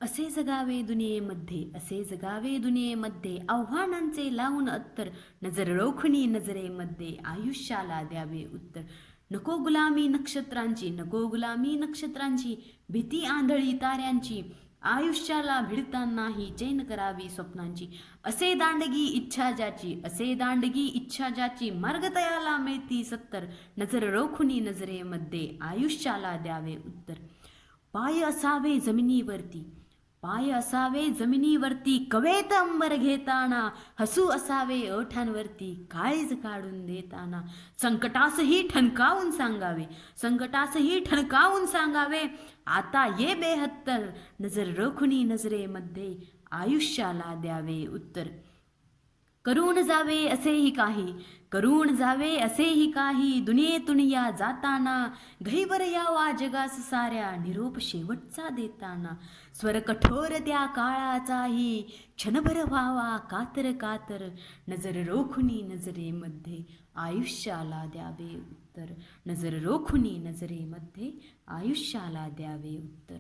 असे जगावे दुनियेमध्ये, असे जगावे दुनियेमध्ये, आव्हानांचे लावून अत्तर, नजर रोखणी नजरेमध्ये, आयुष्याला द्यावे उत्तर. नको गुलामी नक्षत्रांची, नको गुलामी नक्षत्रांची, भीती आंधळी ताऱ्यांची, आयुष्याला भिडतानाही चैन करावी स्वप्नांची. असे दांडगी इच्छा ज्याची, असे दांडगी इच्छा ज्याची, मार्ग तयाला मिळती सत्तर, नजर रोखुनी नजरेमध्ये, आयुष्याला द्यावे उत्तर. पाय असावे जमिनीवरती, पाय असावे जमिनीवरती, कवेत अंबर घेताना, हसू असावे ओठांवरती, काळीज काढून देताना. संकटासही ठणकावून सांगावे, संकटासही ठणकावून सांगावे, आता ये बेहत्तर, नजर रोखुनी नजरेमध्ये, आयुष्याला द्यावे उत्तर. करून जावे असेही काही, करून जावे असेही काही, दुनियेतून या जाताना, घईवर यावा जगास साऱ्या, निरोप शेवटचा देताना. स्वर कठोर त्या काळाचाही, क्षणभर व्हावा कातर कातर, नजर रोखुनी नजरेमध्ये, आयुष्याला द्यावे उत्तर. नजर रोखुनी नजरेमध्ये, आयुष्याला द्यावे उत्तर.